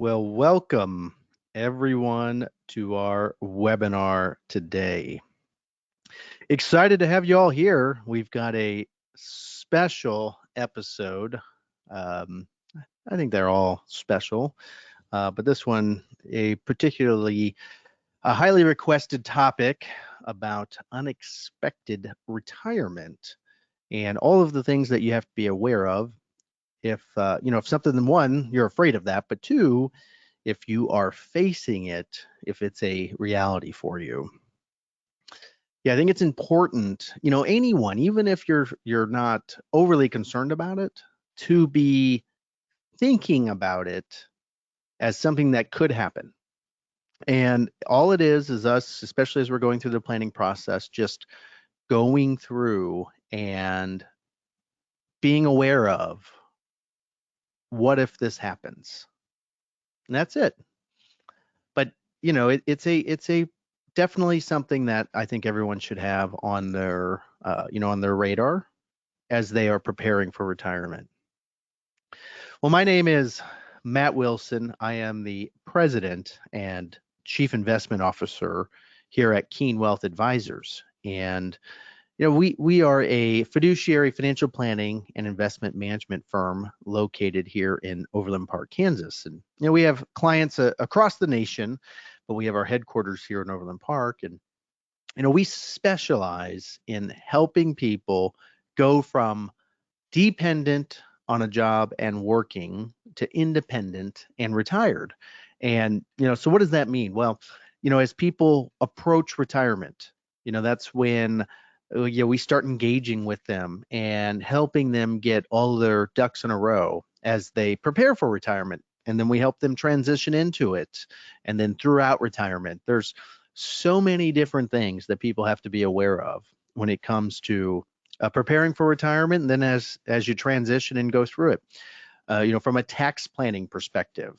Well, welcome everyone to our webinar today. Excited to have you all here. We've got a special episode. Um, I think they're all special, but this one, a highly requested topic about unexpected retirement and all of the things that you have to be aware of if something, one, you're afraid of that, but two, if you are facing it, if it's a reality for you. Yeah, I think it's important, anyone, even if you're not overly concerned about it, to be thinking about it as something that could happen. And all it is us, especially as we're going through the planning process, just going through and being aware of what if this happens. And that's it. But it's a definitely something that I think everyone should have on their radar as they are preparing for retirement. Well, my name is Matt Wilson. I am the president and chief investment officer here at Keen Wealth Advisors. And we are a fiduciary financial planning and investment management firm located here in Overland Park, Kansas. And we have clients across the nation, but we have our headquarters here in Overland Park. And we specialize in helping people go from dependent on a job and working to independent and retired. And so what does that mean? Well, as people approach retirement, that's when we start engaging with them and helping them get all their ducks in a row as they prepare for retirement. And then we help them transition into it. And then throughout retirement, there's so many different things that people have to be aware of when it comes to preparing for retirement. And then as you transition and go through it, from a tax planning perspective,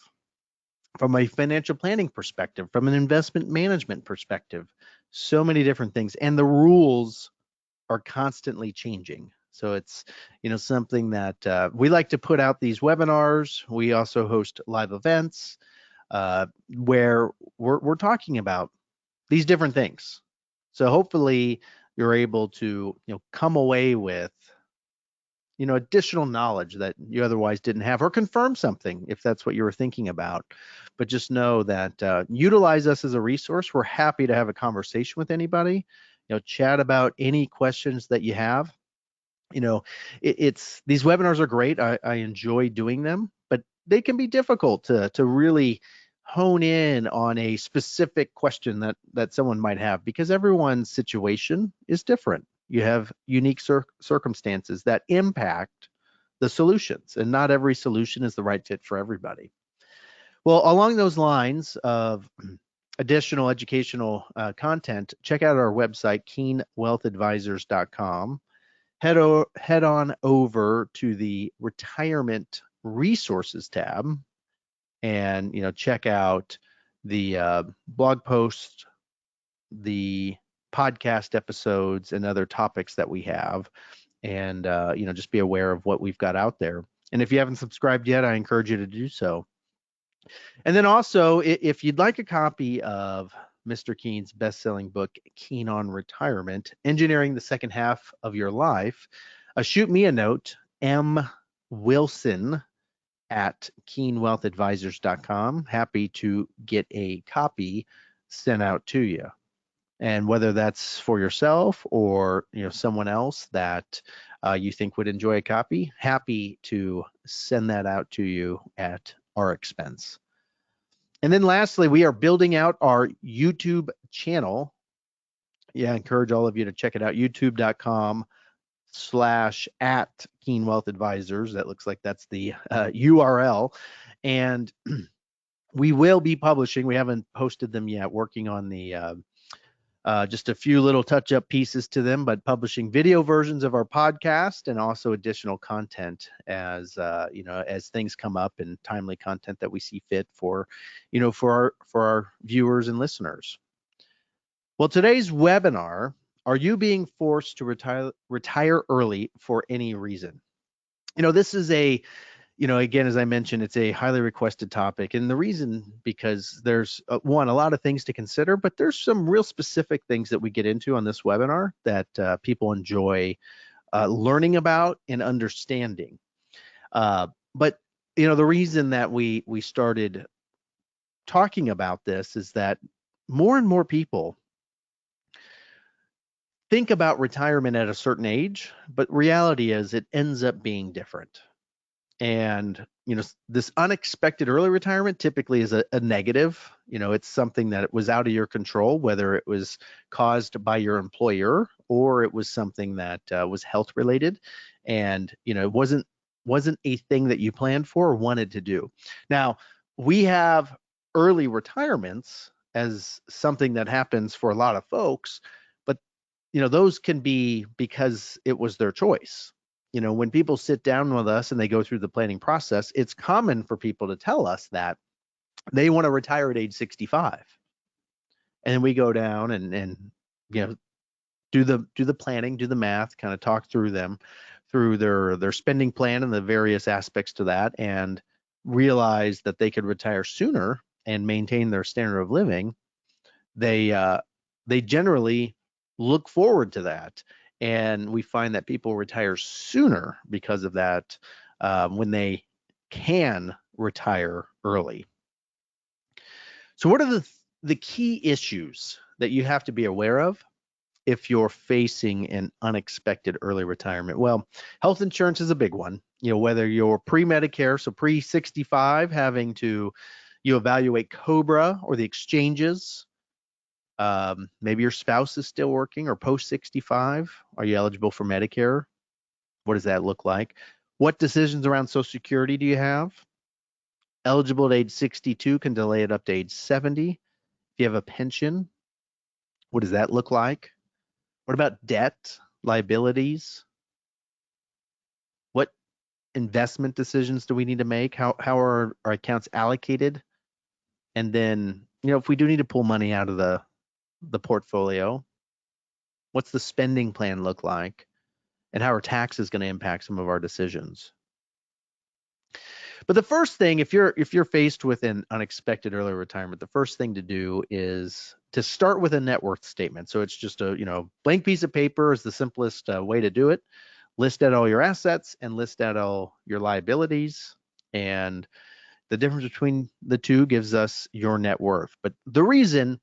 from a financial planning perspective, from an investment management perspective, so many different things. And the rules are constantly changing. So it's something that we like to put out these webinars. We also host live events where we're talking about these different things. So hopefully you're able to come away with additional knowledge that you otherwise didn't have, or confirm something if that's what you were thinking about. But just know that utilize us as a resource. We're happy to have a conversation with anybody, chat about any questions that you have. It's these webinars are great. I enjoy doing them, but they can be difficult to really hone in on a specific question that someone might have, because everyone's situation is different. You have unique circumstances that impact the solutions, and not every solution is the right fit for everybody. Well, along those lines of additional educational content, check out our website, keenwealthadvisors.com. Head on over to the retirement resources tab and check out the blog posts, the podcast episodes, and other topics that we have, and just be aware of what we've got out there. And if you haven't subscribed yet, I encourage you to do so. And then also, if you'd like a copy of Mr. Keen's best-selling book, Keen on Retirement, Engineering the Second Half of Your Life, shoot me a note, mwilson@keenwealthadvisors.com. Happy to get a copy sent out to you. And whether that's for yourself or someone else that you think would enjoy a copy, happy to send that out to you at our expense. And then lastly, we are building out our YouTube channel. Yeah, I encourage all of you to check it out, youtube.com/at Keen Wealth Advisors. That looks like that's the URL. And we will be publishing, we haven't posted them yet, working on the just a few little touch-up pieces to them, but publishing video versions of our podcast and also additional content as as things come up, and timely content that we see fit for our viewers and listeners. Well, today's webinar: are you being forced to retire early for any reason? This is a again, as I mentioned, it's a highly requested topic. And the reason, because there's one, a lot of things to consider, but there's some real specific things that we get into on this webinar that people enjoy learning about and understanding. But the reason that we started talking about this is that more and more people think about retirement at a certain age, but reality is it ends up being different. And this unexpected early retirement typically is a negative. It's something that was out of your control, whether it was caused by your employer or it was something that was health related, and it wasn't a thing that you planned for or wanted to do. Now, we have early retirements as something that happens for a lot of folks, but those can be because it was their choice. When people sit down with us and they go through the planning process, it's common for people to tell us that they want to retire at age 65. And then we go down and do the planning, do the math, kind of talk through their spending plan and the various aspects to that, and realize that they could retire sooner and maintain their standard of living. They generally look forward to that. And we find that people retire sooner because of that, when they can retire early. So what are the key issues that you have to be aware of if you're facing an unexpected early retirement? Well, health insurance is a big one. Whether you're pre-Medicare, so pre-65, having to evaluate COBRA or the exchanges. Maybe your spouse is still working, or post 65. Are you eligible for Medicare? What does that look like? What decisions around Social Security do you have? Eligible at age 62, can delay it up to age 70. If you have a pension, what does that look like? What about debt, liabilities? What investment decisions do we need to make? How are our accounts allocated? And then, if we do need to pull money out of the portfolio, what's the spending plan look like? And how are taxes going to impact some of our decisions? But the first thing, if you're faced with an unexpected early retirement, the first thing to do is to start with a net worth statement. So it's just a blank piece of paper is the simplest way to do it. List out all your assets and list out all your liabilities, and the difference between the two gives us your net worth. But the reason,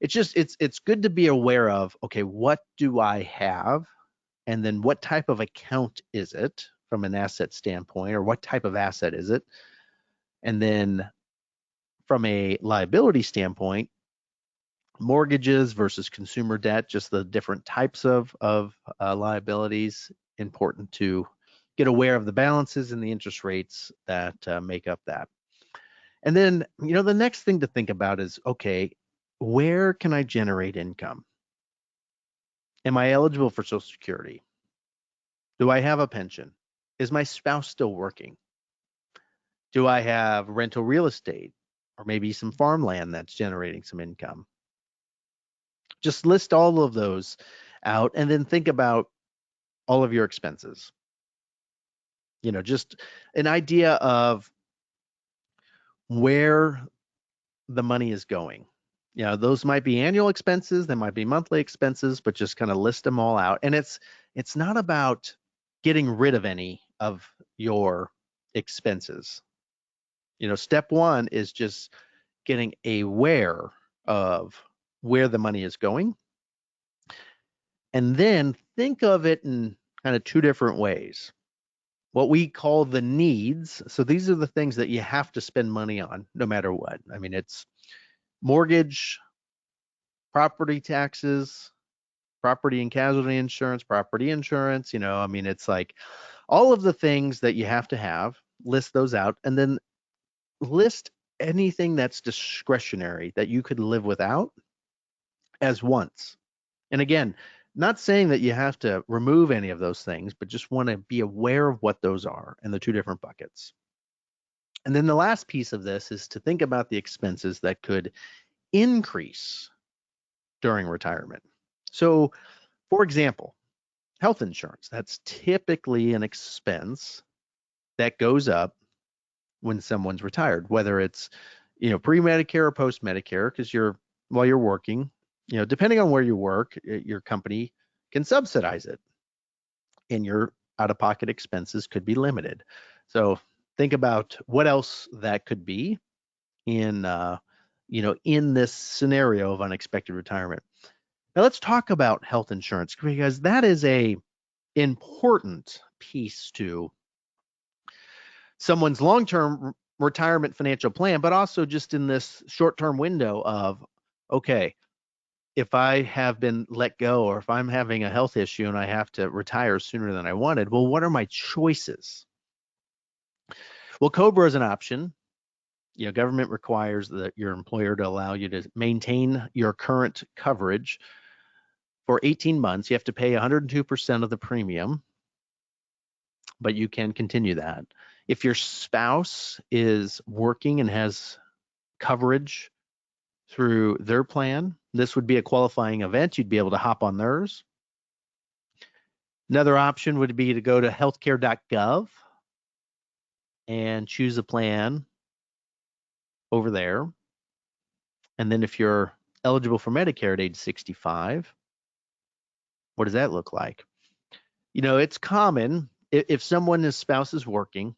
it's good to be aware of, okay, what do I have? And then what type of account is it from an asset standpoint, or what type of asset is it? And then from a liability standpoint, mortgages versus consumer debt, just the different types of liabilities. Important to get aware of the balances and the interest rates that make up that. And then, the next thing to think about is, okay, where can I generate income? Am I eligible for Social Security? Do I have a pension? Is my spouse still working? Do I have rental real estate, or maybe some farmland that's generating some income? Just list all of those out and then think about all of your expenses. Just an idea of where the money is going. Those might be annual expenses, they might be monthly expenses, but just kind of list them all out. And it's not about getting rid of any of your expenses. Step one is just getting aware of where the money is going. And then think of it in kind of two different ways. What we call the needs. So these are the things that you have to spend money on no matter what. I mean, it's mortgage, property taxes, property and casualty insurance, property insurance, it's like all of the things that you have to have, list those out, and then list anything that's discretionary that you could live without as wants. And again, not saying that you have to remove any of those things, but just want to be aware of what those are and the two different buckets. And then the last piece of this is to think about the expenses that could increase during retirement. So, for example, health insurance, that's typically an expense that goes up when someone's retired, whether it's, pre-Medicare or post-Medicare, because while you're working, depending on where you work, your company can subsidize it, and your out-of-pocket expenses could be limited. So think about what else that could be in in this scenario of unexpected retirement. Now let's talk about health insurance, because that is a important piece to someone's long-term retirement financial plan, but also just in this short-term window of, okay, if I have been let go, or if I'm having a health issue and I have to retire sooner than I wanted, well, what are my choices? Well, COBRA is an option. Government requires your employer to allow you to maintain your current coverage for 18 months. You have to pay 102% of the premium, but you can continue that. If your spouse is working and has coverage through their plan, this would be a qualifying event. You'd be able to hop on theirs. Another option would be to go to healthcare.gov and choose a plan over there. And then if you're eligible for Medicare at age 65, what does that look like? It's common if someone's spouse is working,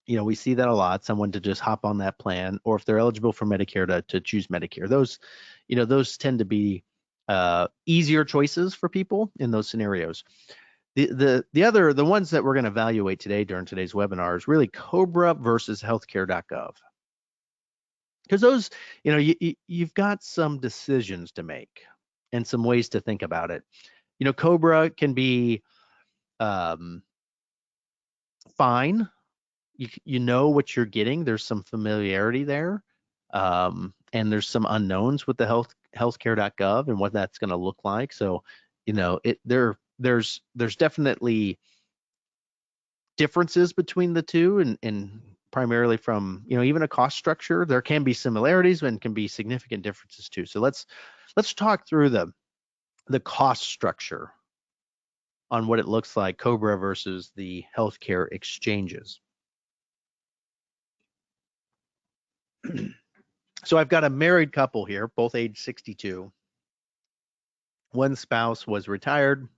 we see that a lot, someone to just hop on that plan, or if they're eligible for Medicare to choose Medicare. Those tend to be easier choices for people in those scenarios. The ones that we're going to evaluate today during today's webinar is really COBRA versus healthcare.gov. Because those, you've got some decisions to make and some ways to think about it. COBRA can be fine. You know what you're getting. There's some familiarity there, and there's some unknowns with the healthcare.gov and what that's going to look like. So, there's definitely differences between the two, and primarily from even a cost structure. There can be similarities and can be significant differences too. So let's talk through the cost structure on what it looks like, COBRA versus the healthcare exchanges. So I've got a married couple here, both age 62. One spouse was retired.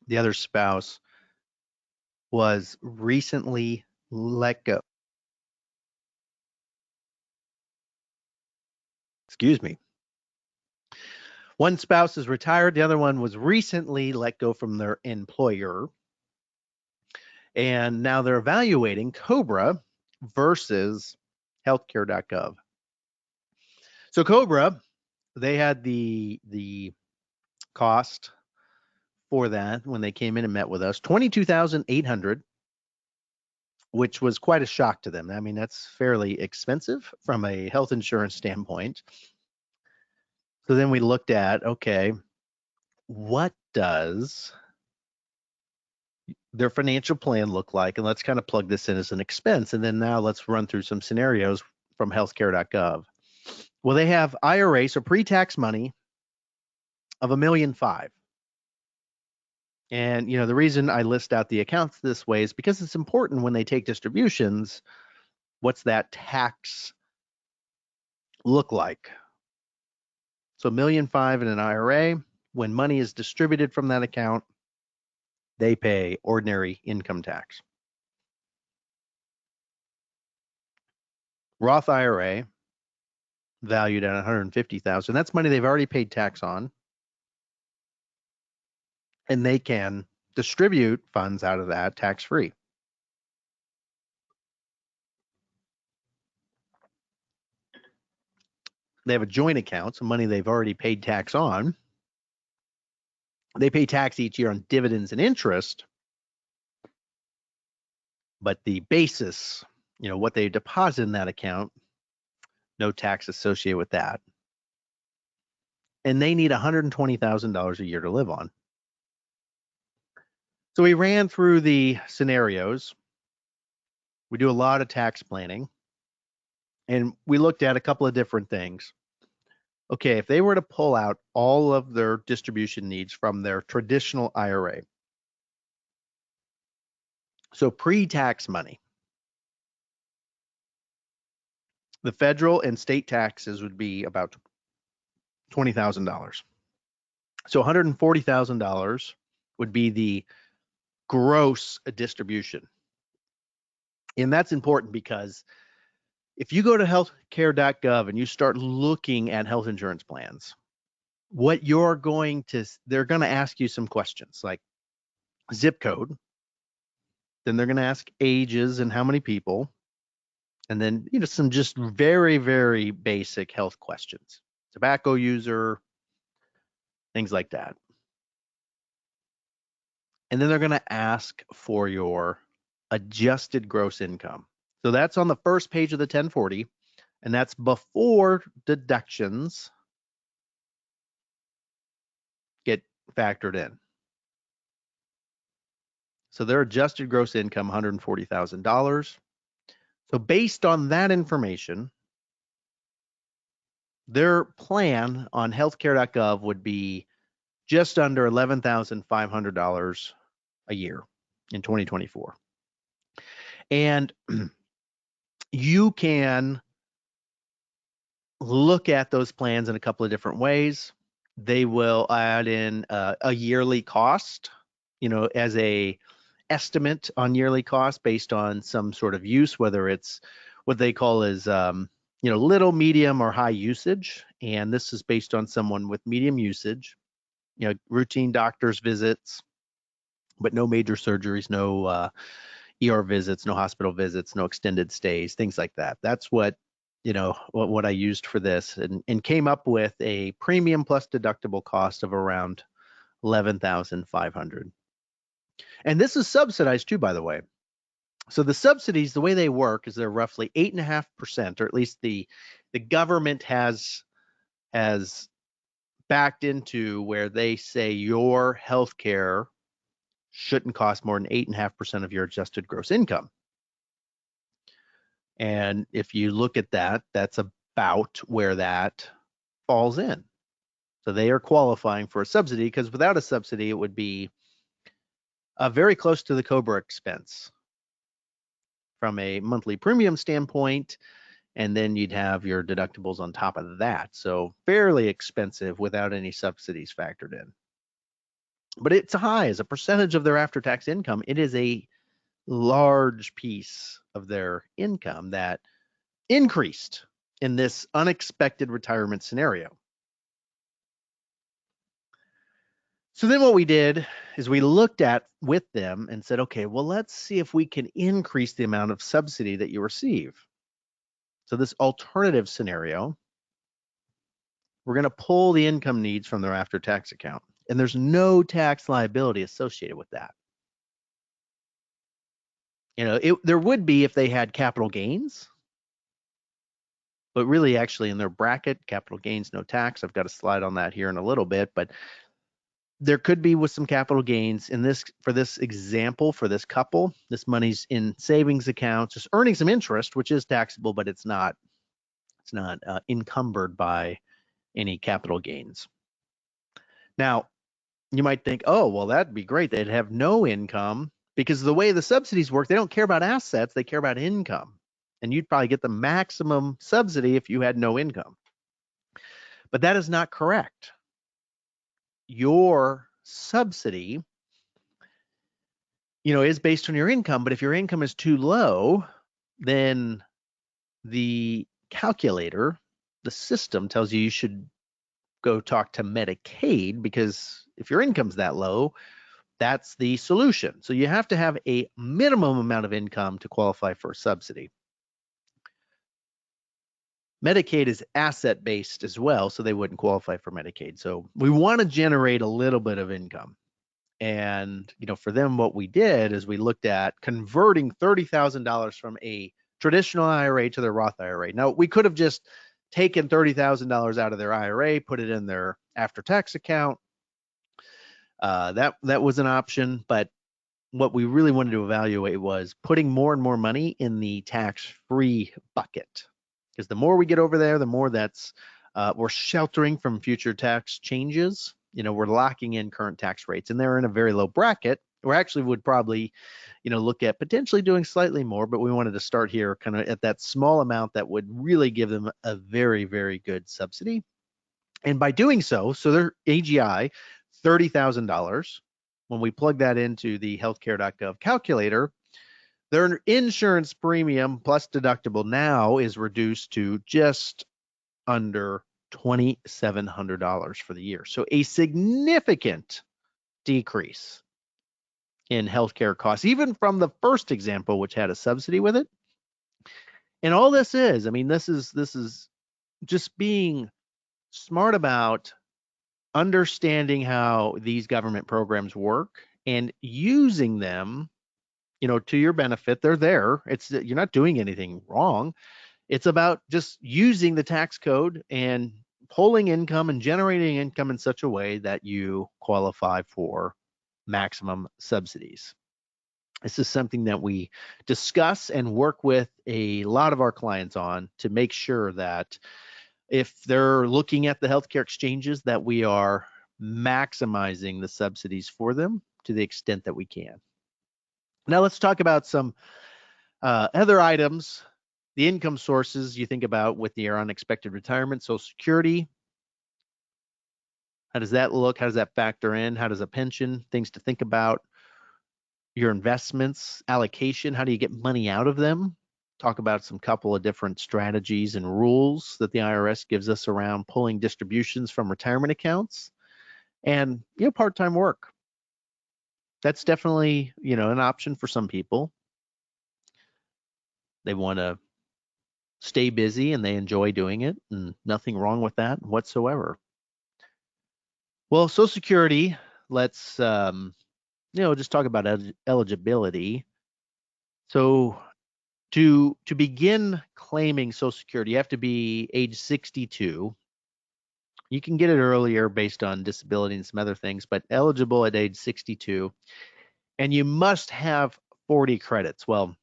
The other spouse was recently let go. Excuse me. One spouse is retired. The other one was recently let go from their employer. And now they're evaluating COBRA versus healthcare.gov. So COBRA, they had the cost for that when they came in and met with us, $22,800, which was quite a shock to them. I mean, that's fairly expensive from a health insurance standpoint. So then we looked at, okay, what does their financial plan look like? And let's kind of plug this in as an expense. And then now let's run through some scenarios from healthcare.gov. Well, they have IRA, so pre-tax money of $1.5 million. And the reason I list out the accounts this way is because it's important when they take distributions, what's that tax look like? So $1.5 million in an IRA, when money is distributed from that account, they pay ordinary income tax. Roth IRA, valued at $150,000. That's money they've already paid tax on, and they can distribute funds out of that tax-free. They have a joint account, some money they've already paid tax on. They pay tax each year on dividends and interest, but the basis, what they deposit in that account, no tax associated with that. And they need $120,000 a year to live on. So we ran through the scenarios. We do a lot of tax planning, and we looked at a couple of different things. Okay, if they were to pull out all of their distribution needs from their traditional IRA, so pre-tax money, The federal and state taxes would be about $20,000. So $140,000 would be the gross distribution. And that's important because if you go to healthcare.gov and you start looking at health insurance plans, what they're going to ask you some questions like zip code, then they're going to ask ages and how many people, and then some just very, very basic health questions, tobacco user, things like that. And then they're going to ask for your adjusted gross income. So that's on the first page of the 1040, and that's before deductions get factored in. So their adjusted gross income, $140,000. So based on that information, their plan on healthcare.gov would be just under $11,500 a year in 2024. And you can look at those plans in a couple of different ways. They will add in a yearly cost, as a estimate on yearly cost based on some sort of use, whether it's what they call is little, medium, or high usage. And this is based on someone with medium usage, routine doctor's visits, but no major surgeries, no ER visits, no hospital visits, no extended stays, things like that. That's what I used for this, and came up with a premium plus deductible cost of around $11,500. And this is subsidized too, by the way. So the subsidies, the way they work is they're roughly 8.5%, or at least the government has backed into where they say your health care shouldn't cost more than 8.5% of your adjusted gross income. And if you look at that, that's about where that falls in. So they are qualifying for a subsidy, because without a subsidy, it would be very close to the COBRA expense from a monthly premium standpoint, and then you'd have your deductibles on top of that. So fairly expensive without any subsidies factored in. But it's high as a percentage of their after-tax income. It is a large piece of their income that increased in this unexpected retirement scenario. So then what we did is we looked at with them and said, okay, well, let's see if we can increase the amount of subsidy that you receive. So this alternative scenario, we're going to pull the income needs from their after-tax account, and there's no tax liability associated with that. There would be if they had capital gains, but really actually in their bracket, capital gains, no tax. I've got a slide on that here in a little bit, but there could be with some capital gains in this. For this example, for this couple, this money's in savings accounts, just earning some interest, which is taxable, but it's not encumbered by any capital gains. Now, you might think, oh, well, that'd be great. They'd have no income, because the way the subsidies work, they don't care about assets, they care about income. And you'd probably get the maximum subsidy if you had no income. But that is not correct. Your subsidy, is based on your income, but if your income is too low, then the calculator, the system, tells you should go talk to Medicaid, because if your income's that low, that's the solution. So you have to have a minimum amount of income to qualify for a subsidy. Medicaid is asset-based as well, so they wouldn't qualify for Medicaid. So we want to generate a little bit of income. And, for them, what we did is we looked at converting $30,000 from a traditional IRA to their Roth IRA. Now, we could have just taken $30,000 out of their IRA, put it in their after-tax account. That was an option, but what we really wanted to evaluate was putting more and more money in the tax-free bucket. Because the more we get over there, the more that's we're sheltering from future tax changes. We're locking in current tax rates, and they're in a very low bracket, We actually would probably, look at potentially doing slightly more, but we wanted to start here kind of at that small amount that would really give them a very, very good subsidy. And by doing so their AGI, $30,000. When we plug that into the healthcare.gov calculator, their insurance premium plus deductible now is reduced to just under $2,700 for the year. So a significant decrease in healthcare costs, even from the first example, which had a subsidy with it. And all this is, this is just being smart about understanding how these government programs work and using them, to your benefit. They're there. You're not doing anything wrong. It's about just using the tax code and pulling income and generating income in such a way that you qualify for maximum subsidies. This is something that we discuss and work with a lot of our clients on to make sure that if they're looking at the healthcare exchanges, that we are maximizing the subsidies for them to the extent that we can. Now let's talk about some other items. The income sources you think about with your unexpected retirement. Social Security, how does that look? How does that factor in? How does a pension? Things to think about. Your investments, allocation, how do you get money out of them? Talk about some couple of different strategies and rules that the IRS gives us around pulling distributions from retirement accounts. And, part-time work. That's definitely, an option for some people. They want to stay busy and they enjoy doing it, and nothing wrong with that whatsoever. Well, Social Security, let's just talk about eligibility. So to begin claiming Social Security, you have to be age 62. You can get it earlier based on disability and some other things, but eligible at age 62. And you must have 40 credits. Well,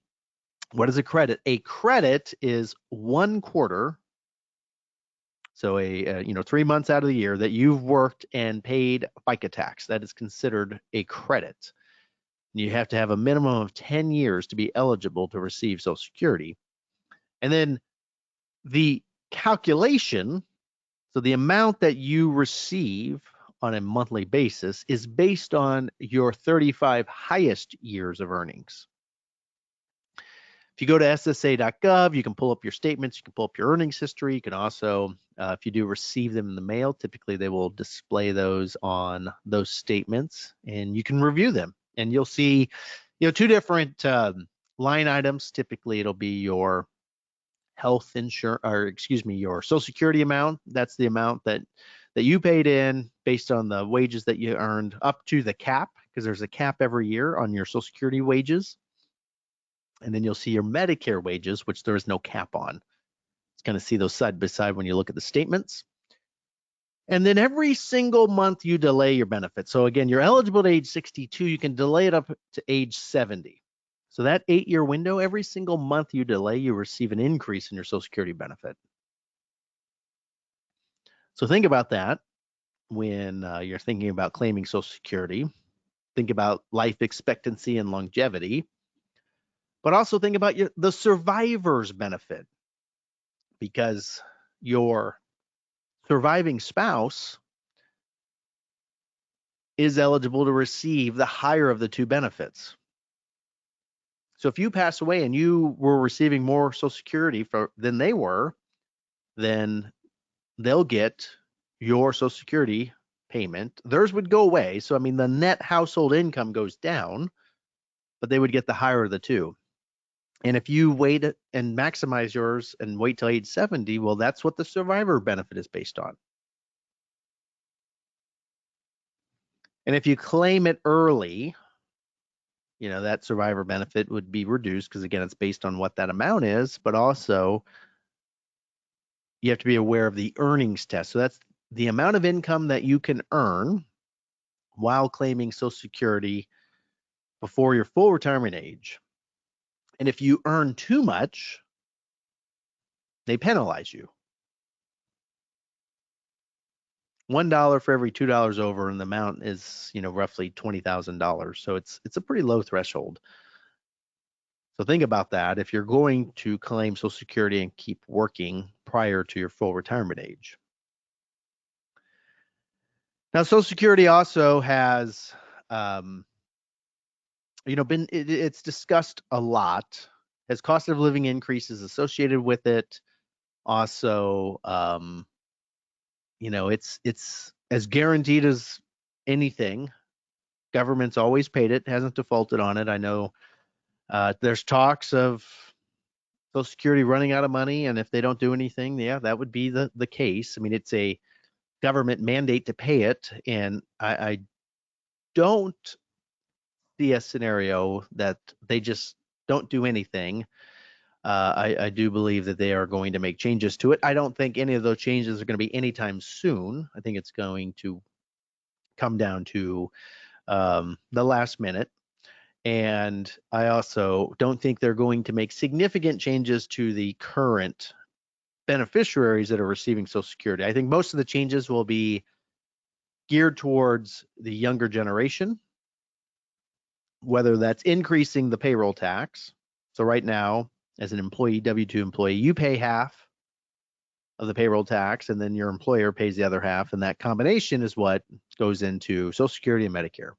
what is a credit? A credit is 1 quarter. So 3 months out of the year that you've worked and paid FICA tax. That is considered a credit. You have to have a minimum of 10 years to be eligible to receive Social Security. And then the calculation, so the amount that you receive on a monthly basis, is based on your 35 highest years of earnings. If you go to ssa.gov, you can pull up your statements, you can pull up your earnings history. You can also, if you do receive them in the mail, typically they will display those on those statements and you can review them. And you'll see, 2 different line items. Typically it'll be your health insurance, or excuse me, your Social Security amount. That's the amount that you paid in based on the wages that you earned up to the cap, because there's a cap every year on your Social Security wages. And then you'll see your Medicare wages, which there is no cap on. It's going to see those side by side when you look at the statements. And then every single month you delay your benefits. So again, you're eligible to age 62, you can delay it up to age 70. So that 8-year window, every single month you delay, you receive an increase in your Social Security benefit. So think about that when you're thinking about claiming Social Security. Think about life expectancy and longevity, but also think about the survivor's benefit, because your surviving spouse is eligible to receive the higher of the 2 benefits. So if you pass away and you were receiving more Social Security than they were, then they'll get your Social Security payment. Theirs would go away. So, the net household income goes down, but they would get the higher of the 2. And if you wait and maximize yours and wait till age 70, well, that's what the survivor benefit is based on. And if you claim it early, that survivor benefit would be reduced, because again, it's based on what that amount is, but also you have to be aware of the earnings test. So that's the amount of income that you can earn while claiming Social Security before your full retirement age. And if you earn too much, they penalize you. $1 for every $2 over, and the amount is, roughly $20,000. So it's a pretty low threshold. So think about that if you're going to claim Social Security and keep working prior to your full retirement age. Now, Social Security also has, it's discussed a lot. Has cost of living increases associated with it. Also, it's as guaranteed as anything. Government's always paid it, hasn't defaulted on it. I know there's talks of Social Security running out of money, and if they don't do anything, yeah, that would be the case. I mean, it's a government mandate to pay it, and I don't see a scenario that they just don't do anything. I do believe that they are going to make changes to it. I don't think any of those changes are going to be anytime soon. I think it's going to come down to the last minute. And I also don't think they're going to make significant changes to the current beneficiaries that are receiving Social Security. I think most of the changes will be geared towards the younger generation, whether that's increasing the payroll tax. So right now, as an employee, W-2 employee, you pay half of the payroll tax, and then your employer pays the other half, and that combination is what goes into Social Security and Medicare.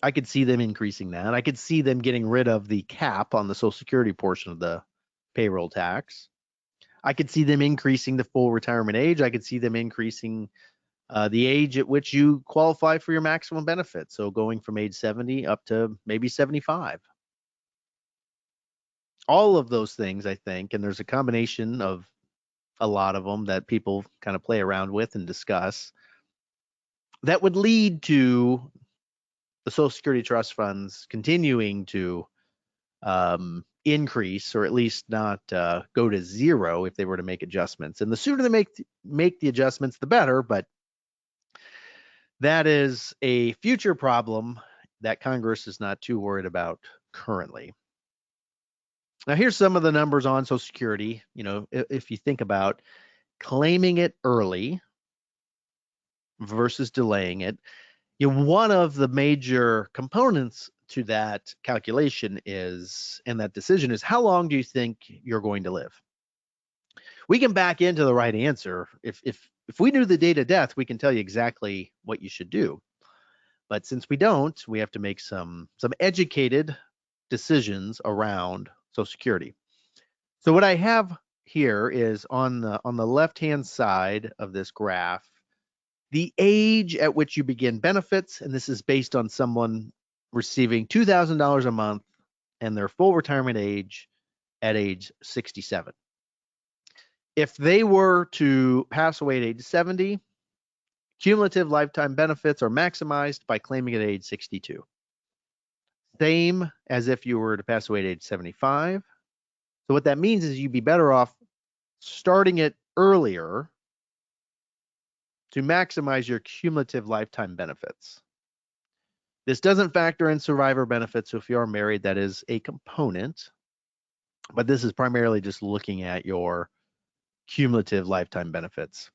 I could see them increasing that. I could see them getting rid of the cap on the Social Security portion of the payroll tax. I could see them increasing the full retirement age. I could see them increasing the age at which you qualify for your maximum benefit. So going from age 70 up to maybe 75. All of those things, I think, and there's a combination of a lot of them that people kind of play around with and discuss, that would lead to the Social Security trust funds continuing to increase, or at least not go to zero if they were to make adjustments. And the sooner they make the adjustments, the better. But that is a future problem that Congress is not too worried about currently. Now, here's some of the numbers on Social Security. If you think about claiming it early versus delaying it, one of the major components to that calculation and that decision is, how long do you think you're going to live? We can back into the right answer. If we knew the date of death, we can tell you exactly what you should do. But since we don't, we have to make some educated decisions around Social Security. So what I have here is on the left-hand side of this graph, the age at which you begin benefits, and this is based on someone receiving $2,000 a month and their full retirement age at age 67. If they were to pass away at age 70, cumulative lifetime benefits are maximized by claiming at age 62. Same as if you were to pass away at age 75. So what that means is you'd be better off starting it earlier to maximize your cumulative lifetime benefits. This doesn't factor in survivor benefits. So if you are married, that is a component, but this is primarily just looking at your cumulative lifetime benefits.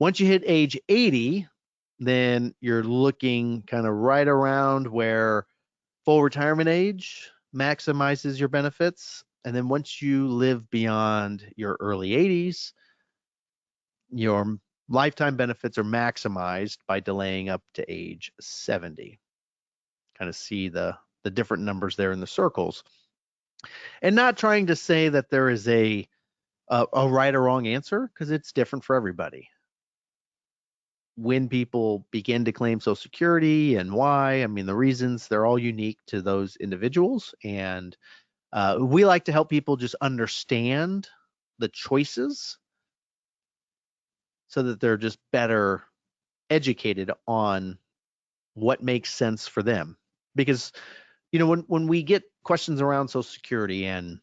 Once you hit age 80, then you're looking kind of right around where full retirement age maximizes your benefits. And then once you live beyond your early 80s, your lifetime benefits are maximized by delaying up to age 70. Kind of see the different numbers there in the circles. And not trying to say that there is a right or wrong answer, because it's different for everybody. When people begin to claim Social Security and why, I mean, the reasons, they're all unique to those individuals. And we like to help people just understand the choices so that they're just better educated on what makes sense for them. Because, when we get questions around Social Security and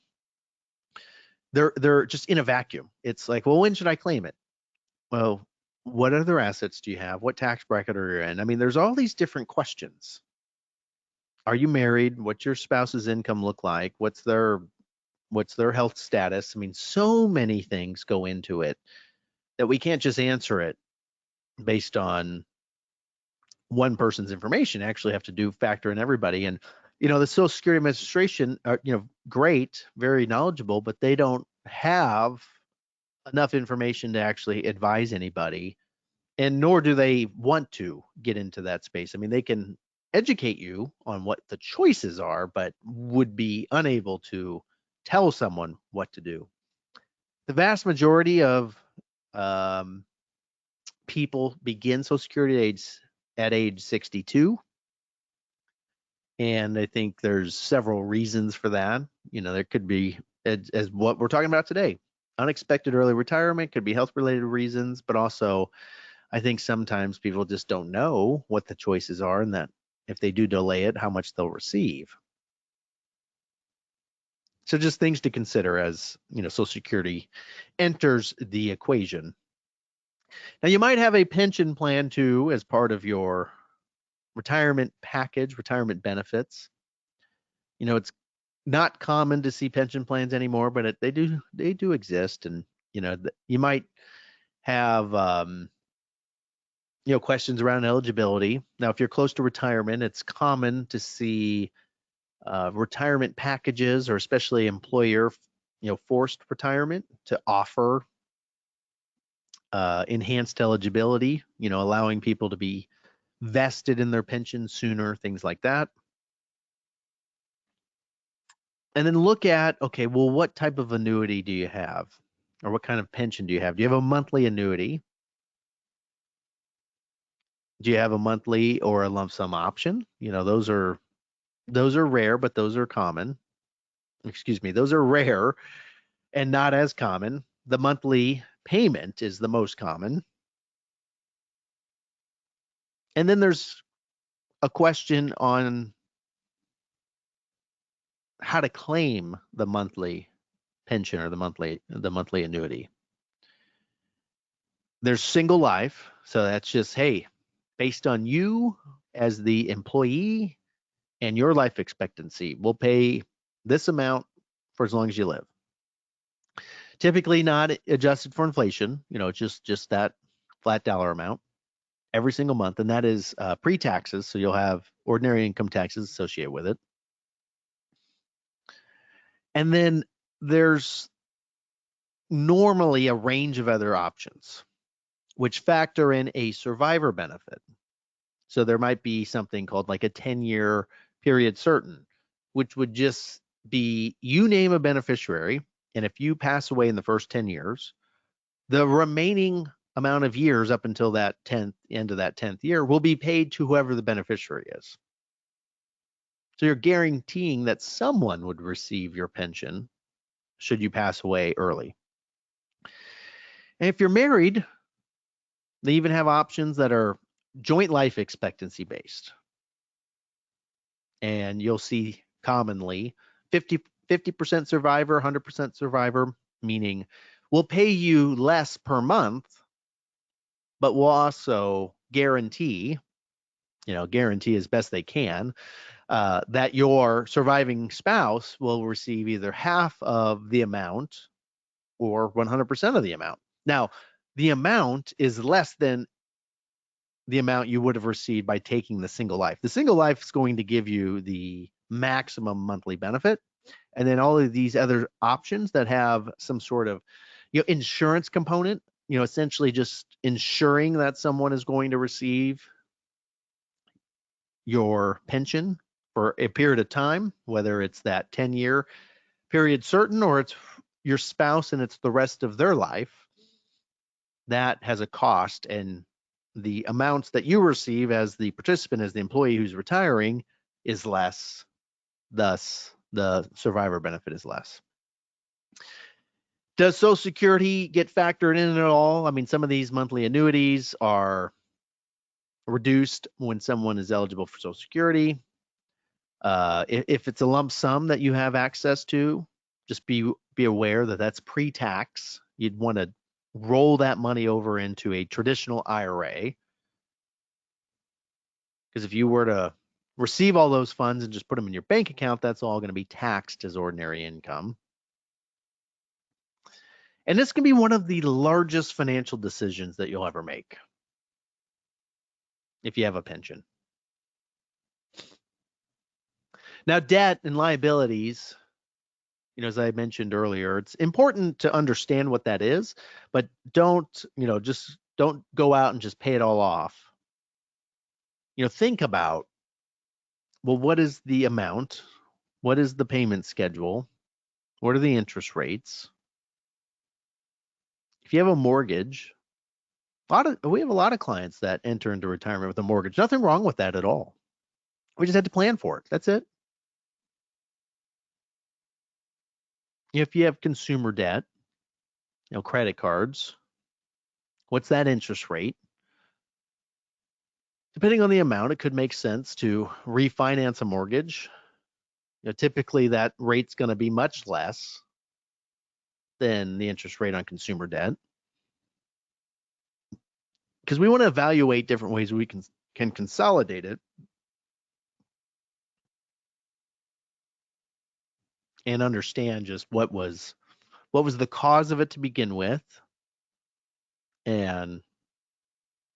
they're just in a vacuum, it's like, well, when should I claim it? Well, what other assets do you have? What tax bracket are you in? I mean, there's all these different questions. Are you married? What's your spouse's income look like? What's their health status? I mean, so many things go into it that we can't just answer it based on one person's information. Actually have to factor in everybody. And the Social Security Administration are great, very knowledgeable, but they don't have enough information to actually advise anybody, and nor do they want to get into that space. I mean, they can educate you on what the choices are, but would be unable to tell someone what to do. The vast majority of um, people begin Social Security at age 62. And I think there's several reasons for that. There could be, as what we're talking about today, unexpected early retirement, could be health related reasons, but also I think sometimes people just don't know what the choices are, and that if they do delay it, how much they'll receive. So just things to consider as Social Security enters the equation. Now you might have a pension plan too as part of your retirement package, retirement benefits. It's not common to see pension plans anymore, but they do exist, and you might have questions around eligibility. Now, if you're close to retirement, it's common to see retirement packages, or especially employer forced retirement, to offer enhanced eligibility, allowing people to be vested in their pension sooner, things like that. And then look at, okay, well, what type of annuity do you have? Or what kind of pension do you have? Do you have a monthly annuity? Do you have a monthly or a lump sum option? Those are rare, but those are common. Excuse me, those are rare and not as common. The monthly payment is the most common. And then there's a question on how to claim the monthly pension or the monthly annuity. There's single life, so that's just, hey, based on you as the employee and your life expectancy, we'll pay this amount for as long as you live. Typically not adjusted for inflation, it's just that flat dollar amount every single month, and that is pre-taxes, so you'll have ordinary income taxes associated with it. And then there's normally a range of other options which factor in a survivor benefit. So there might be something called like a 10-year period certain, which would just be, you name a beneficiary, and if you pass away in the first 10 years, the remaining amount of years up until that end of that 10th year will be paid to whoever the beneficiary is. So you're guaranteeing that someone would receive your pension should you pass away early. And if you're married, they even have options that are joint life expectancy based. And you'll see commonly 50% survivor, 100% survivor, meaning we'll pay you less per month, but we'll also guarantee as best they can, that your surviving spouse will receive either half of the amount or 100% of the amount. Now, the amount is less than the amount you would have received by taking the single life. The single life is going to give you the maximum monthly benefit. And then all of these other options that have some sort of insurance component, essentially just ensuring that someone is going to receive your pension for a period of time, whether it's that 10-year period certain or it's your spouse and it's the rest of their life, that has a cost, and the amounts that you receive as the participant, as the employee who's retiring, is less. Thus, the survivor benefit is less. Does Social Security get factored in at all? I mean, some of these monthly annuities are reduced when someone is eligible for Social Security. If it's a lump sum that you have access to, just be aware that that's pre-tax. You'd want to roll that money over into a traditional IRA, because if you were to receive all those funds and just put them in your bank account, that's all going to be taxed as ordinary income. And this can be one of the largest financial decisions that you'll ever make. if you have a pension. Now, debt and liabilities, as I mentioned earlier, it's important to understand what that is, but just don't go out and just pay it all off. Think about, well, what is the amount? What is the payment schedule? What are the interest rates? If you have a mortgage, we have a lot of clients that enter into retirement with a mortgage. Nothing wrong with that at all. We just had to plan for it. That's it. If you have consumer debt, credit cards, what's that interest rate? Depending on the amount, it could make sense to refinance a mortgage. Typically that rate's going to be much less than the interest rate on consumer debt, because we want to evaluate different ways we can consolidate it and understand just what was the cause of it to begin with, and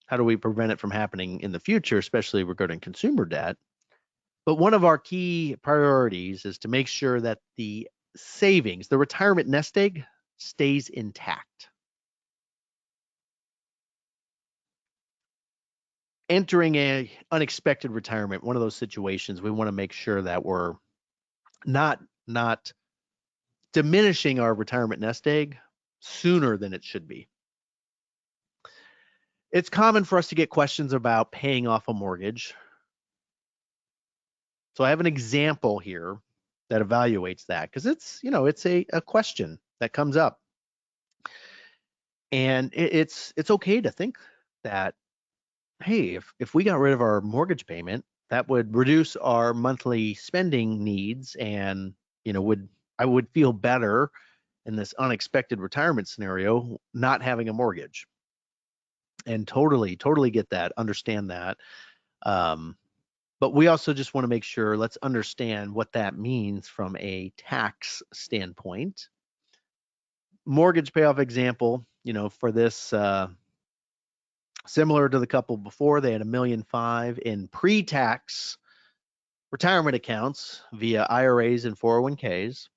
how do we prevent it from happening in the future, especially regarding consumer debt. But one of our key priorities is to make sure that the savings, the retirement nest egg, stays intact. Entering a unexpected retirement, one of those situations, we want to make sure that we're not diminishing our retirement nest egg sooner than it should be. It's common for us to get questions about paying off a mortgage. So I have an example here that evaluates that, because it's a question that comes up. And it's okay to think that, hey, if we got rid of our mortgage payment, that would reduce our monthly spending needs, and I would feel better in this unexpected retirement scenario not having a mortgage. And totally get that, understand that. But we also just want to make sure, let's understand what that means from a tax standpoint. Mortgage payoff example, for this, similar to the couple before, they had $1.5 million in pre-tax retirement accounts via IRAs and 401ks.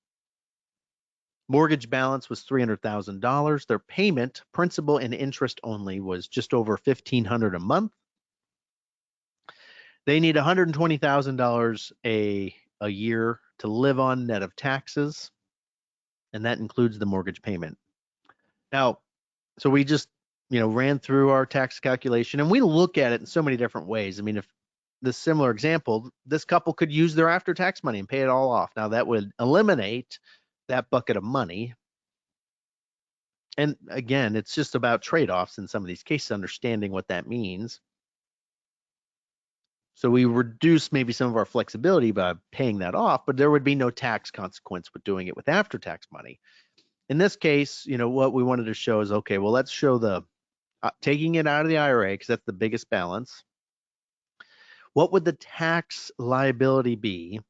Mortgage balance was $300,000. Their payment, principal and interest only, was just over $1,500 a month. They need $120,000 a year to live on, net of taxes, and that includes the mortgage payment. Now, so we just ran through our tax calculation, and we look at it in so many different ways. I mean, if this similar example, this couple could use their after-tax money and pay it all off. Now that would eliminate that bucket of money. And again, it's just about trade-offs in some of these cases, understanding what that means. So we reduce maybe some of our flexibility by paying that off, but there would be no tax consequence with doing it with after-tax money. In this case, what we wanted to show is, okay, well, let's show the taking it out of the IRA, because that's the biggest balance. What would the tax liability be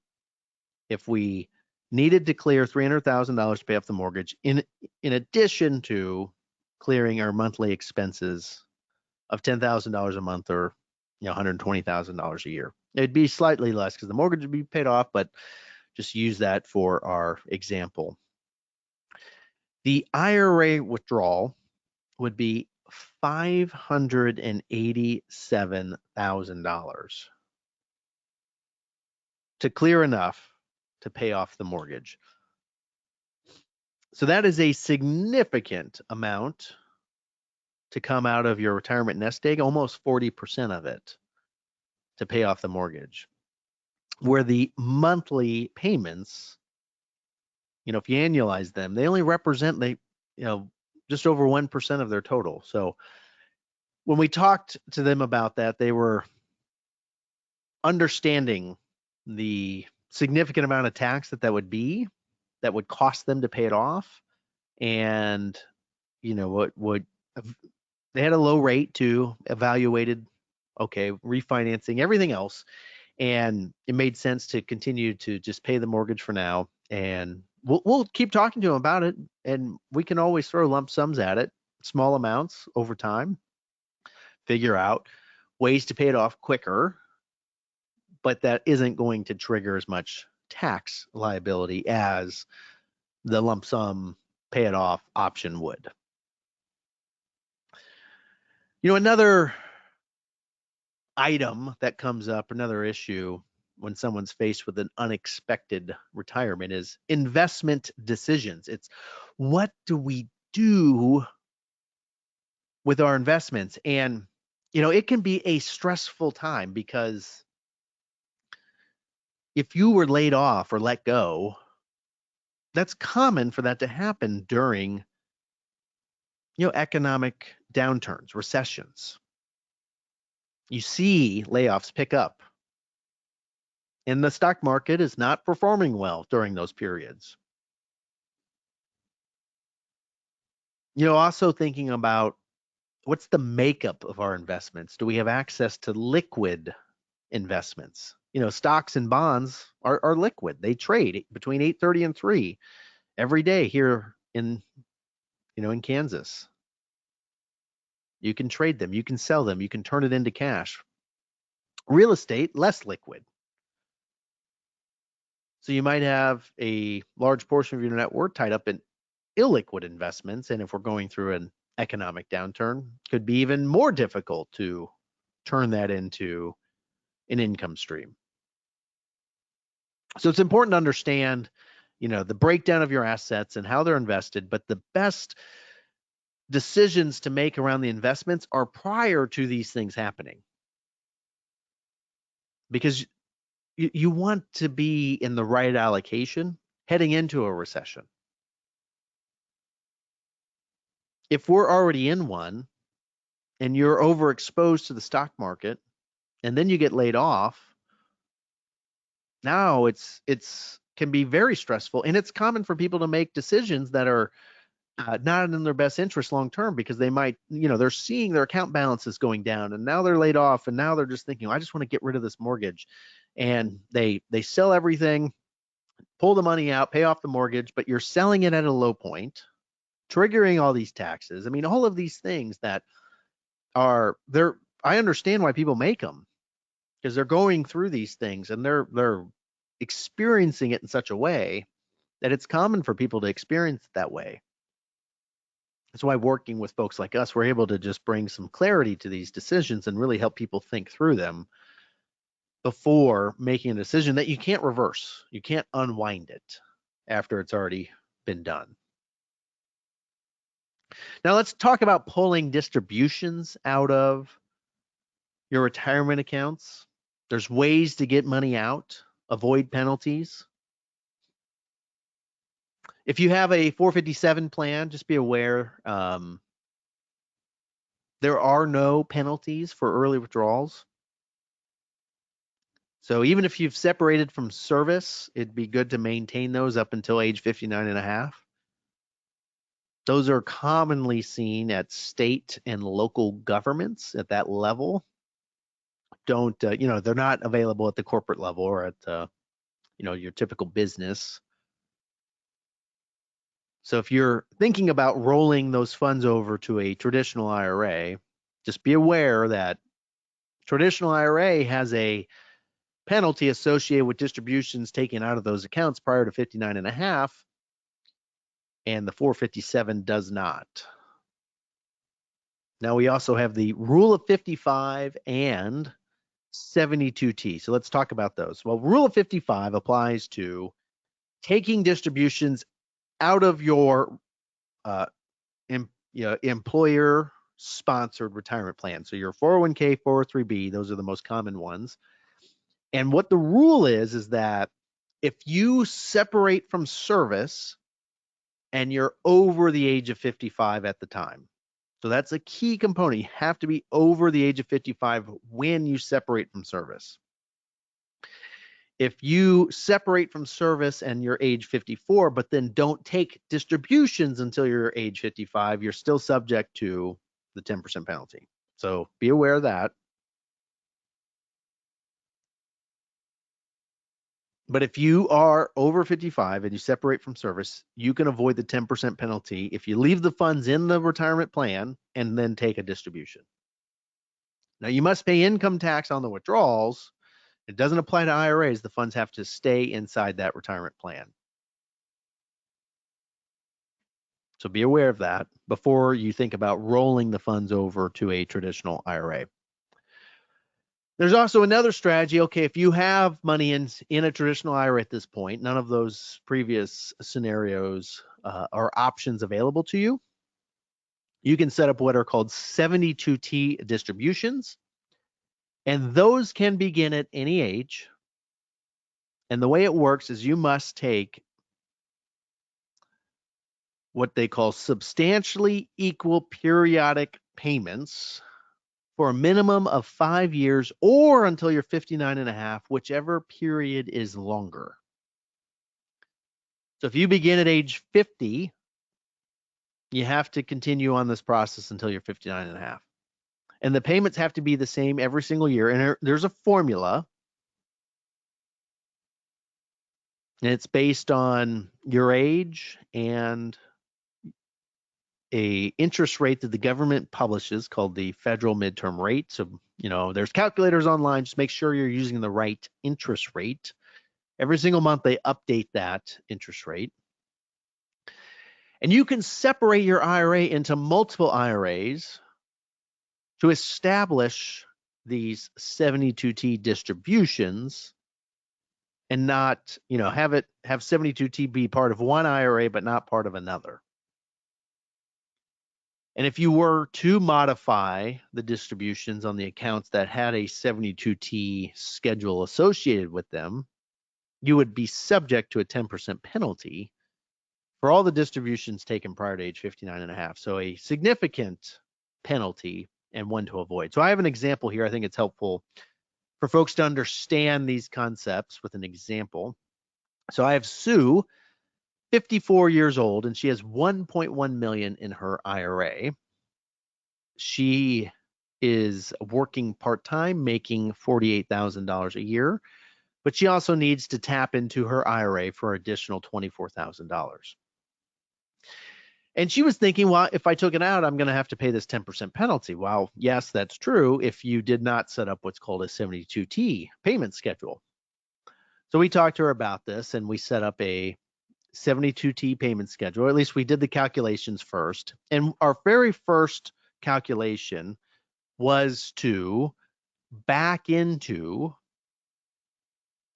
if we needed to clear $300,000 to pay off the mortgage, in addition to clearing our monthly expenses of $10,000 a month, or $120,000 a year? It'd be slightly less because the mortgage would be paid off, but just use that for our example. The IRA withdrawal would be $587,000 to clear enough to pay off the mortgage. So that is a significant amount to come out of your retirement nest egg, almost 40% of it, to pay off the mortgage, where the monthly payments, if you annualize them, they only represent just over 1% of their total. So when we talked to them about that, they were understanding the significant amount of tax that would be, that would cost them to pay it off. And what they had a low rate too, evaluated, okay, refinancing, everything else, and it made sense to continue to just pay the mortgage for now. And we'll keep talking to them about it, and we can always throw lump sums at it, small amounts over time, figure out ways to pay it off quicker, but that isn't going to trigger as much tax liability as the lump sum pay it off option would. Another item that comes up, another issue when someone's faced with an unexpected retirement is investment decisions. It's what do we do with our investments? And, it can be a stressful time because if you were laid off or let go, that's common for that to happen during, economic downturns, recessions. You see layoffs pick up. And the stock market is not performing well during those periods. Also thinking about what's the makeup of our investments? Do we have access to liquid investments? Stocks and bonds are liquid. They trade between 8:30 and 3 every day here in Kansas. You can trade them, you can sell them, you can turn it into cash. Real estate, less liquid. So you might have a large portion of your net worth tied up in illiquid investments. And if we're going through an economic downturn, could be even more difficult to turn that into an income stream. So it's important to understand, the breakdown of your assets and how they're invested, but the best decisions to make around the investments are prior to these things happening. Because you want to be in the right allocation heading into a recession. If we're already in one and you're overexposed to the stock market and then you get laid off, now it's can be very stressful, and it's common for people to make decisions that are not in their best interest long term, because they might, they're seeing their account balances going down and now they're laid off, and now they're just thinking, I just want to get rid of this mortgage, and they sell everything, pull the money out, pay off the mortgage, but you're selling it at a low point, triggering all these taxes. I mean, all of these things that are there. I understand why people make them, because they're going through these things and they're experiencing it in such a way that it's common for people to experience it that way. That's why working with folks like us, we're able to just bring some clarity to these decisions and really help people think through them before making a decision that you can't reverse. You can't unwind it after it's already been done. Now let's talk about pulling distributions out of your retirement accounts. There's ways to get money out, avoid penalties. If you have a 457 plan, just be aware there are no penalties for early withdrawals. So even if you've separated from service, it'd be good to maintain those up until age 59 and a half. Those are commonly seen at state and local governments at that level. Don't, they're not available at the corporate level or at, your typical business. So if you're thinking about rolling those funds over to a traditional IRA, just be aware that traditional IRA has a penalty associated with distributions taken out of those accounts prior to 59 and a half, and the 457 does not. Now we also have the rule of 55 and 72T. So let's talk about those. Well, rule of 55 applies to taking distributions out of your employer sponsored retirement plan. So your 401k, 403b, those are the most common ones. And what the rule is that if you separate from service and you're over the age of 55 at the time, so that's a key component. You have to be over the age of 55 when you separate from service. If you separate from service and you're age 54, but then don't take distributions until you're age 55, you're still subject to the 10% penalty. So be aware of that. But if you are over 55 and you separate from service, you can avoid the 10% penalty if you leave the funds in the retirement plan and then take a distribution. Now, you must pay income tax on the withdrawals. It doesn't apply to IRAs. The funds have to stay inside that retirement plan. So be aware of that before you think about rolling the funds over to a traditional IRA. There's also another strategy. Okay, if you have money in a traditional IRA at this point, none of those previous scenarios are options available to you. You can set up what are called 72T distributions, and those can begin at any age. And the way it works is you must take what they call substantially equal periodic payments for a minimum of 5 years or until you're 59 and a half, whichever period is longer. So if you begin at age 50, you have to continue on this process until you're 59 and a half. And the payments have to be the same every single year. And there's a formula. And it's based on your age and a interest rate that the government publishes called the federal midterm rate. So, there's calculators online. Just make sure you're using the right interest rate. Every single month, they update that interest rate. And you can separate your IRA into multiple IRAs to establish these 72T distributions and not, have 72T be part of one IRA, but not part of another. And if you were to modify the distributions on the accounts that had a 72T schedule associated with them, you would be subject to a 10% penalty for all the distributions taken prior to age 59 and a half. So a significant penalty and one to avoid. So I have an example here. I think it's helpful for folks to understand these concepts with an example. So I have Sue, 54 years old, and she has 1.1 million in her IRA. She is working part-time, making $48,000 a year, but she also needs to tap into her IRA for additional $24,000. And she was thinking, well, if I took it out, I'm going to have to pay this 10% penalty. Well, yes, that's true if you did not set up what's called a 72T payment schedule. So we talked to her about this, and we set up a 72T payment schedule, or at least we did the calculations first. And our very first calculation was to back into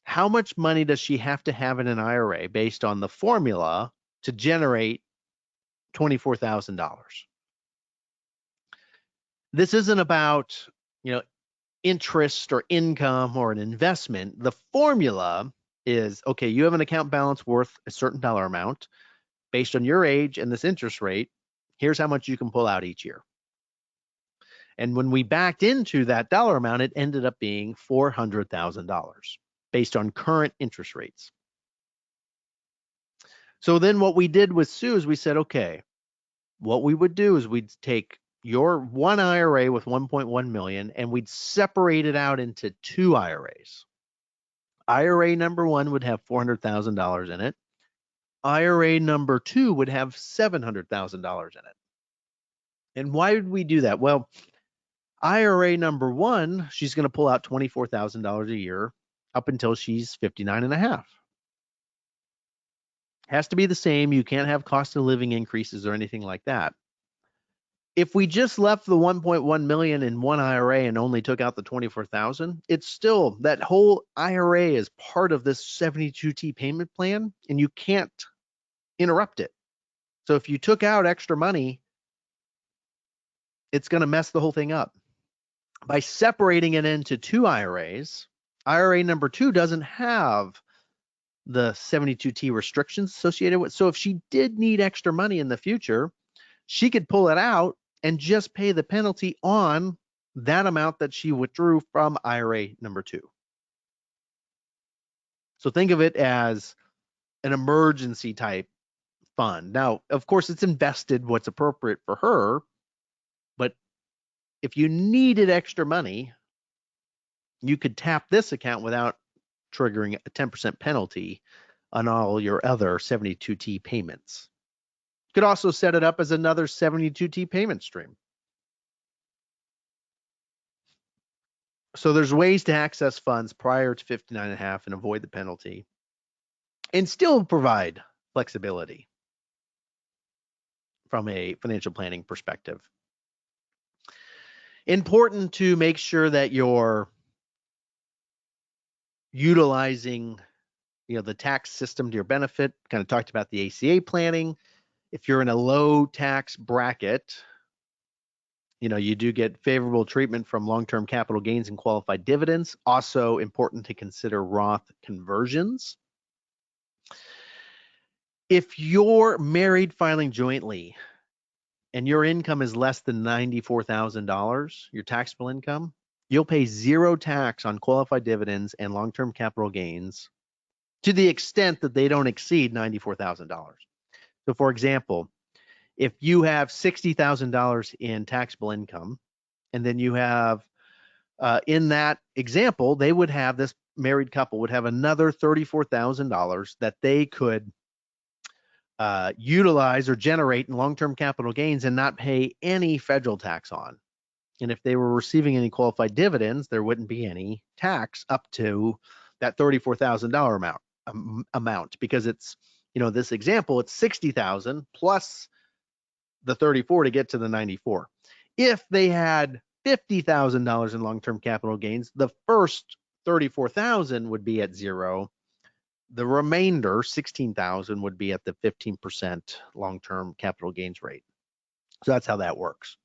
how much money does she have to have in an IRA based on the formula to generate $24,000. This isn't about, interest or income or an investment. The formula is, okay, you have an account balance worth a certain dollar amount based on your age and this interest rate. Here's how much you can pull out each year. And when we backed into that dollar amount, it ended up being $400,000 based on current interest rates. So then what we did with Sue is we said, okay, what we would do is we'd take your one IRA with 1.1 million and we'd separate it out into two IRAs. IRA number one would have $400,000 in it. IRA number two would have $700,000 in it. And why would we do that? Well, IRA number one, she's going to pull out $24,000 a year up until she's 59 and a half. Has to be the same. You can't have cost of living increases or anything like that. If we just left the 1.1 million in one IRA and only took out the 24,000, it's still, that whole IRA is part of this 72T payment plan and you can't interrupt it. So if you took out extra money, it's going to mess the whole thing up. By separating it into two IRAs, IRA number two doesn't have the 72T restrictions associated with. So if she did need extra money in the future, she could pull it out and just pay the penalty on that amount that she withdrew from IRA number two. So think of it as an emergency type fund. Now, of course, it's invested what's appropriate for her, but if you needed extra money, you could tap this account without triggering a 10% penalty on all your other 72T payments. You could also set it up as another 72T payment stream. So there's ways to access funds prior to 59.5 and avoid the penalty and still provide flexibility from a financial planning perspective. Important to make sure that you're utilizing, the tax system to your benefit. Kind of talked about the ACA planning. If you're in a low tax bracket, you do get favorable treatment from long-term capital gains and qualified dividends. Also important to consider Roth conversions. If you're married filing jointly and your income is less than $94,000, your taxable income, you'll pay zero tax on qualified dividends and long-term capital gains to the extent that they don't exceed $94,000. So for example, if you have $60,000 in taxable income, and then you have, in that example, this married couple would have another $34,000 that they could utilize or generate in long-term capital gains and not pay any federal tax on. And if they were receiving any qualified dividends, there wouldn't be any tax up to that $34,000 amount, because it's, this example, it's 60,000 plus the 34 to get to the 94. If they had $50,000 in long-term capital gains, the first 34,000 would be at zero. The remainder, 16,000, would be at the 15% long-term capital gains rate. So that's how that works.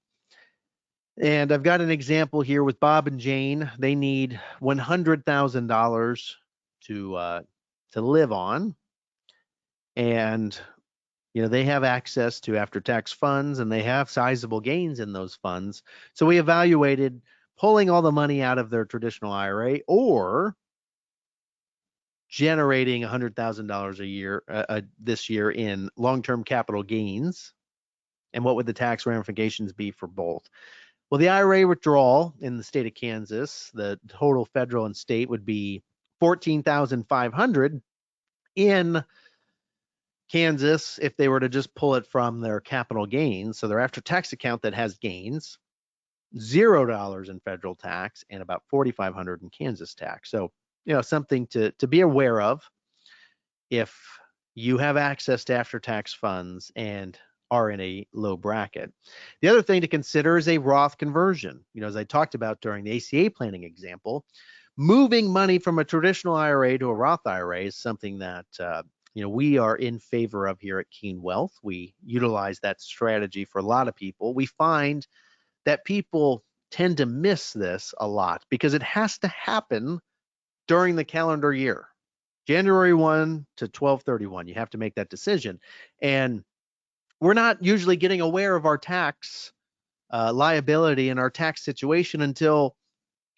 And I've got an example here with Bob and Jane. They need $100,000 to live on, and they have access to after-tax funds, and they have sizable gains in those funds. So we evaluated pulling all the money out of their traditional IRA or generating $100,000 a year this year in long-term capital gains, and what would the tax ramifications be for both? Well, the IRA withdrawal in the state of Kansas, the total federal and state would be $14,500 in Kansas if they were to just pull it from their capital gains, so their after-tax account that has gains, $0 in federal tax and about $4,500 in Kansas tax. So, something to be aware of if you have access to after-tax funds and are in a low bracket. The other thing to consider is a Roth conversion. As I talked about during the ACA planning example, moving money from a traditional IRA to a Roth IRA is something that we are in favor of here at Keen Wealth. We utilize that strategy for a lot of people. We find that people tend to miss this a lot because it has to happen during the calendar year. January 1 to 12/31, you have to make that decision. And we're not usually getting aware of our tax liability and our tax situation until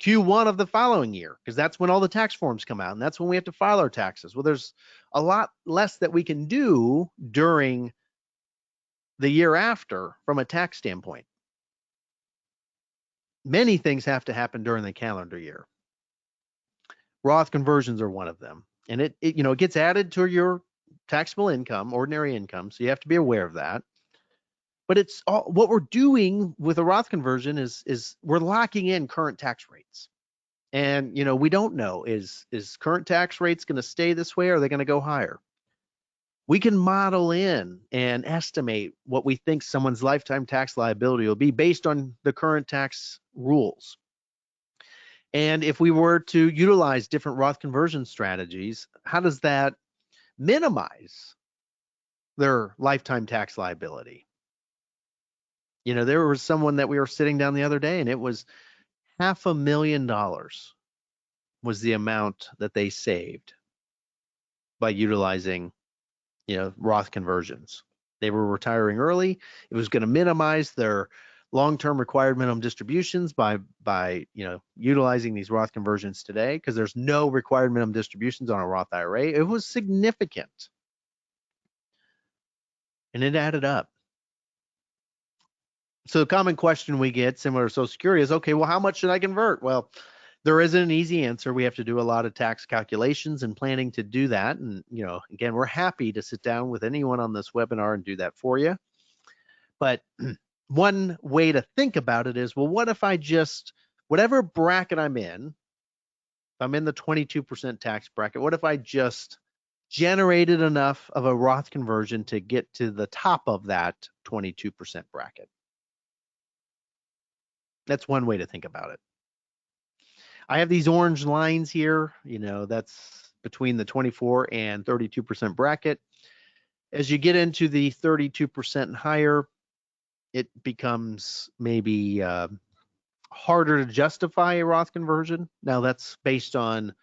Q1 of the following year, because that's when all the tax forms come out, and that's when we have to file our taxes. Well, there's a lot less that we can do during the year after from a tax standpoint. Many things have to happen during the calendar year. Roth conversions are one of them, and it gets added to your taxable income, ordinary income, so you have to be aware of that. But it's all what we're doing with a Roth conversion is we're locking in current tax rates. And we don't know, is current tax rates going to stay this way, or are they going to go higher? We can model in and estimate what we think someone's lifetime tax liability will be based on the current tax rules. And if we were to utilize different Roth conversion strategies, how does that minimize their lifetime tax liability? There was someone that we were sitting down the other day, and it was $500,000 was the amount that they saved by utilizing, Roth conversions. They were retiring early. It was going to minimize their long-term required minimum distributions by utilizing these Roth conversions today, because there's no required minimum distributions on a Roth IRA. It was significant, and it added up. So the common question we get, similar to Social Security, is, okay, well, how much should I convert? Well, there isn't an easy answer. We have to do a lot of tax calculations and planning to do that. And, again, we're happy to sit down with anyone on this webinar and do that for you. But one way to think about it is, well, what if I just whatever bracket I'm in, if I'm in the 22% tax bracket, what if I just generated enough of a Roth conversion to get to the top of that 22% bracket? That's one way to think about it. I have these orange lines here, that's between the 24 and 32% bracket. As you get into the 32% and higher, it becomes maybe harder to justify a Roth conversion. Now that's based on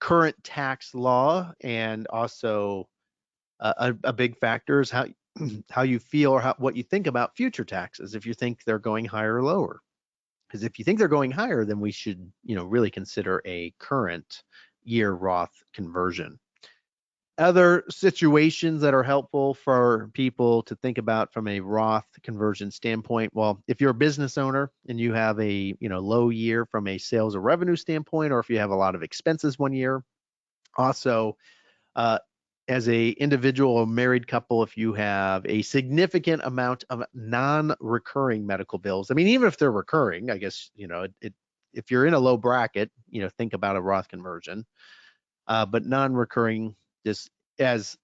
current tax law, and also a big factor is how you feel or what you think about future taxes, if you think they're going higher or lower. Because if you think they're going higher, then we should really consider a current year Roth conversion. Other situations that are helpful for people to think about from a Roth conversion standpoint. Well, if you're a business owner and you have a low year from a sales or revenue standpoint, or if you have a lot of expenses one year. Also, as a individual or married couple, if you have a significant amount of non-recurring medical bills, I mean, even if they're recurring, I guess if you're in a low bracket, think about a Roth conversion. But non-recurring, just as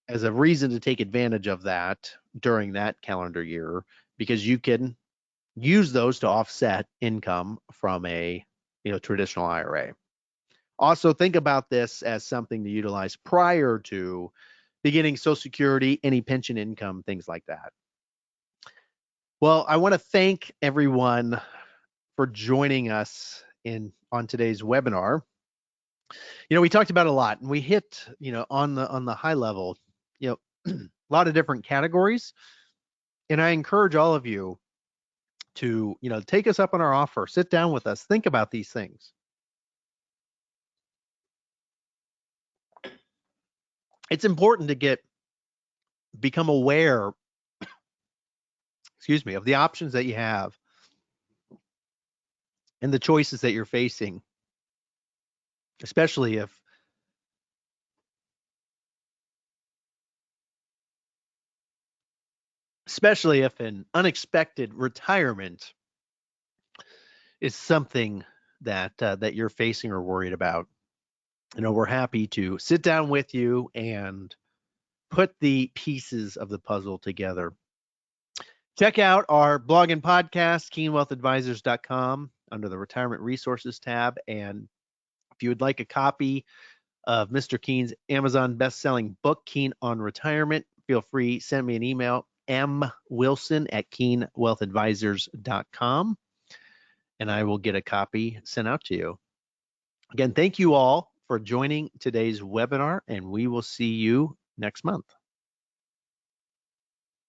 a reason to take advantage of that during that calendar year, because you can use those to offset income from a traditional IRA. Also, think about this as something to utilize prior to beginning Social Security, any pension income, things like that. Well, I want to thank everyone for joining us on today's webinar. We talked about a lot, and we hit, on the high level, a lot of different categories. And I encourage all of you to, take us up on our offer, sit down with us, think about these things. It's important to become aware, excuse me, of the options that you have and the choices that you're facing, especially if an unexpected retirement is something that you're facing or worried about. We're happy to sit down with you and put the pieces of the puzzle together. Check out our blog and podcast, KeenWealthAdvisors.com, under the Retirement Resources tab. And if you would like a copy of Mr. Keen's Amazon best-selling book, Keen on Retirement, feel free, send me an email, mwilson@KeenWealthAdvisors.com, and I will get a copy sent out to you. Again, thank you all for joining today's webinar, and we will see you next month.